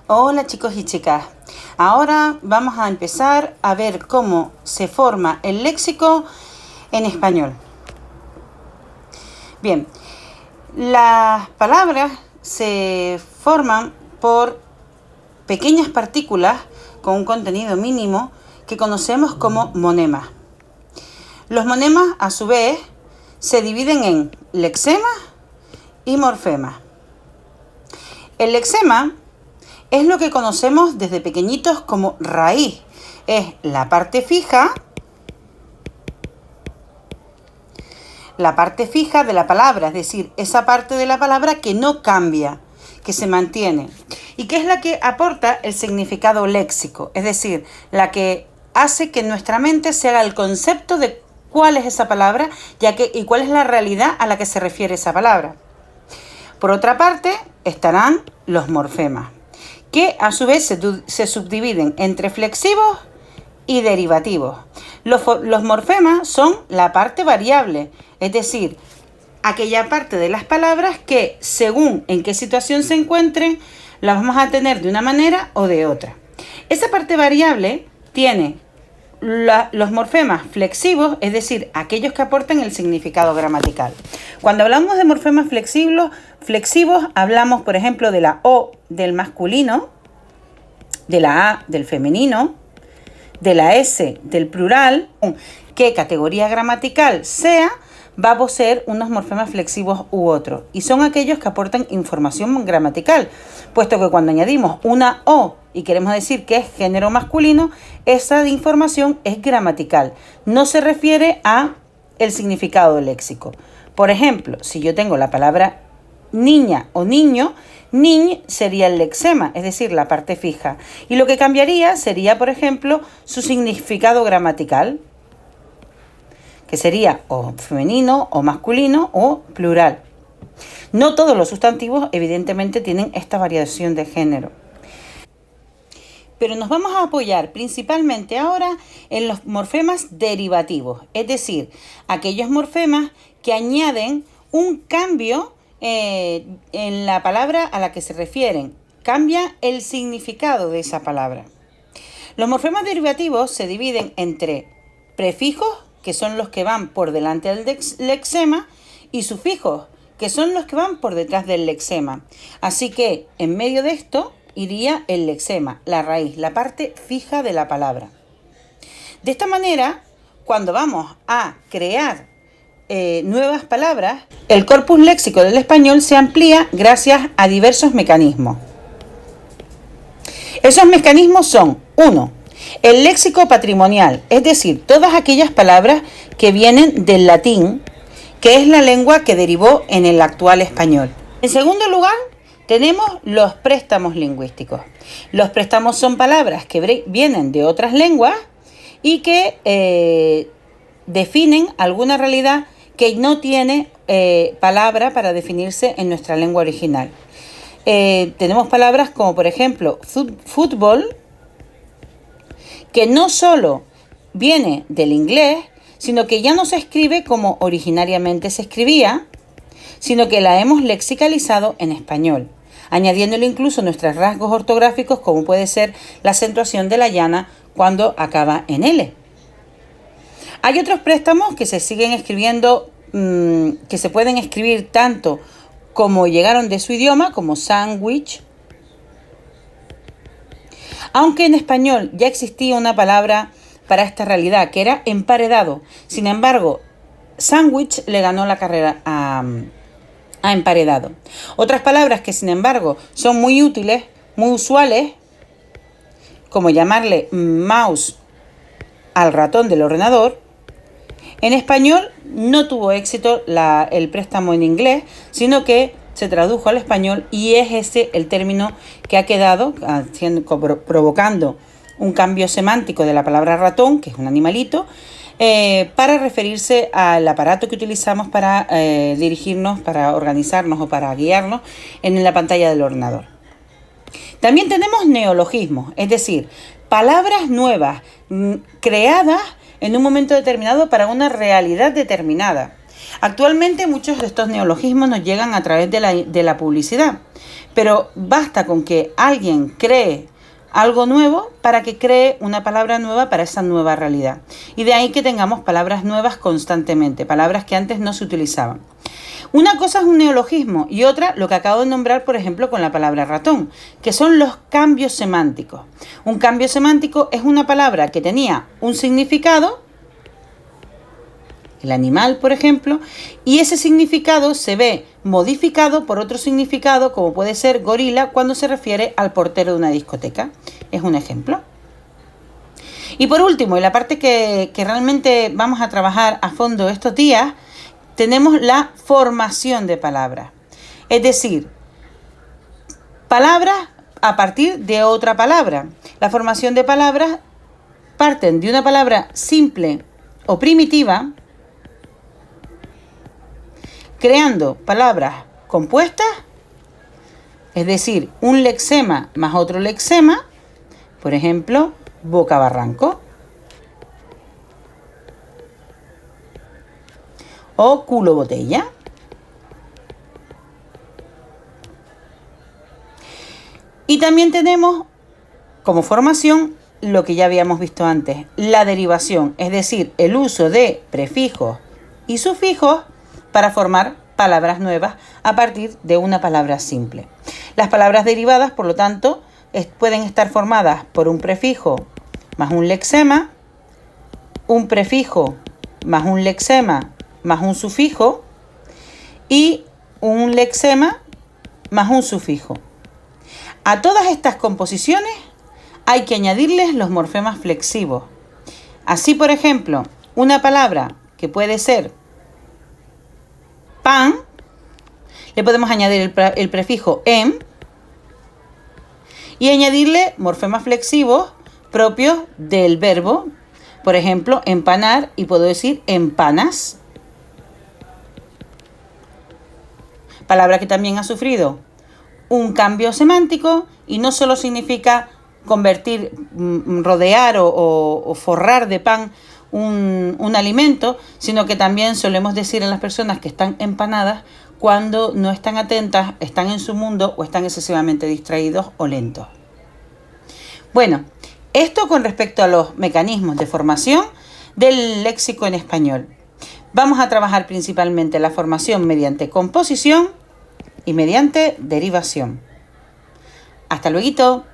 Hola chicos y chicas, ahora vamos a empezar a ver cómo se forma el léxico en español. Bien, las palabras se forman por pequeñas partículas con un contenido mínimo que conocemos como monemas. Los monemas, a su vez, se dividen en lexemas y morfemas. El lexema es lo que conocemos desde pequeñitos como raíz. Es la parte fija de la palabra, es decir, esa parte de la palabra que no cambia, que se mantiene y que es la que aporta el significado léxico, es decir, la que hace que en nuestra mente se haga el concepto de cuál es esa palabra y cuál es la realidad a la que se refiere esa palabra. Por otra parte, estarán los morfemas, que a su vez se subdividen entre flexivos y derivativos. Los morfemas son la parte variable, es decir, aquella parte de las palabras que, según en qué situación se encuentren, las vamos a tener de una manera o de otra. Esa parte variable tiene los morfemas flexivos, es decir, aquellos que aportan el significado gramatical. Cuando hablamos de morfemas flexivos, hablamos, por ejemplo, de la O del masculino, de la A del femenino, de la S del plural, qué categoría gramatical sea, va a poseer unos morfemas flexivos u otros, y son aquellos que aportan información gramatical, puesto que cuando añadimos una O y queremos decir que es género masculino, esa información es gramatical, no se refiere a el significado léxico. Por ejemplo, si yo tengo la palabra niña o niño, niñ sería el lexema, es decir, la parte fija, y lo que cambiaría sería, por ejemplo, su significado gramatical, que sería o femenino o masculino o plural. No todos los sustantivos evidentemente tienen esta variación de género, pero nos vamos a apoyar principalmente ahora en los morfemas derivativos, es decir, aquellos morfemas que añaden un cambio en la palabra a la que se refieren, cambia el significado de esa palabra. Los morfemas derivativos se dividen entre prefijos, que son los que van por delante del lexema, y sufijos, que son los que van por detrás del lexema. Así que en medio de esto iría el lexema, la raíz, la parte fija de la palabra. De esta manera, cuando vamos a crear nuevas palabras, el corpus léxico del español se amplía gracias a diversos mecanismos. Esos mecanismos son: 1. El léxico patrimonial, es decir, todas aquellas palabras que vienen del latín, que es la lengua que derivó en el actual español. En segundo lugar, tenemos los préstamos lingüísticos. Los préstamos son palabras que vienen de otras lenguas y que definen alguna realidad que no tiene palabra para definirse en nuestra lengua original. Tenemos palabras como, por ejemplo, fútbol, que no solo viene del inglés, sino que ya no se escribe como originariamente se escribía, sino que la hemos lexicalizado en español, añadiéndole incluso nuestros rasgos ortográficos, como puede ser la acentuación de la llana cuando acaba en L. Hay otros préstamos que se siguen escribiendo, que se pueden escribir tanto como llegaron de su idioma, como sándwich, aunque en español ya existía una palabra para esta realidad, que era emparedado. Sin embargo, sándwich le ganó la carrera a emparedado. Otras palabras que, sin embargo, son muy útiles, muy usuales, como llamarle mouse al ratón del ordenador, en español no tuvo éxito el préstamo en inglés, sino que se tradujo al español y es ese el término que ha quedado provocando un cambio semántico de la palabra ratón, que es un animalito, para referirse al aparato que utilizamos para dirigirnos, para organizarnos o para guiarnos en la pantalla del ordenador. También tenemos neologismos, es decir, palabras nuevas creadas en un momento determinado para una realidad determinada. Actualmente muchos de estos neologismos nos llegan a través de la publicidad, pero basta con que alguien cree algo nuevo para que cree una palabra nueva para esa nueva realidad. Y de ahí que tengamos palabras nuevas constantemente, palabras que antes no se utilizaban. Una cosa es un neologismo y otra lo que acabo de nombrar, por ejemplo, con la palabra ratón, que son los cambios semánticos. Un cambio semántico es una palabra que tenía un significado, el animal, por ejemplo, y ese significado se ve modificado por otro significado, como puede ser gorila, cuando se refiere al portero de una discoteca. Es un ejemplo. Y por último, y la parte que realmente vamos a trabajar a fondo estos días, tenemos la formación de palabras. Es decir, palabras a partir de otra palabra. La formación de palabras parten de una palabra simple o primitiva, creando palabras compuestas, es decir, un lexema más otro lexema, por ejemplo, boca-barranco o culo-botella. Y también tenemos como formación lo que ya habíamos visto antes, la derivación, es decir, el uso de prefijos y sufijos para formar palabras nuevas a partir de una palabra simple. Las palabras derivadas, por lo tanto, pueden estar formadas por un prefijo más un lexema, un prefijo más un lexema más un sufijo y un lexema más un sufijo. A todas estas composiciones hay que añadirles los morfemas flexivos. Así, por ejemplo, una palabra que puede ser pan, le podemos añadir el prefijo em y añadirle morfemas flexivos propios del verbo. Por ejemplo, empanar, y puedo decir empanas. Palabra que también ha sufrido un cambio semántico y no solo significa convertir, rodear o forrar de pan un alimento, sino que también solemos decir a las personas que están empanadas cuando no están atentas, están en su mundo o están excesivamente distraídos o lentos. Bueno, esto con respecto a los mecanismos de formación del léxico en español. Vamos a trabajar principalmente la formación mediante composición y mediante derivación. Hasta luego.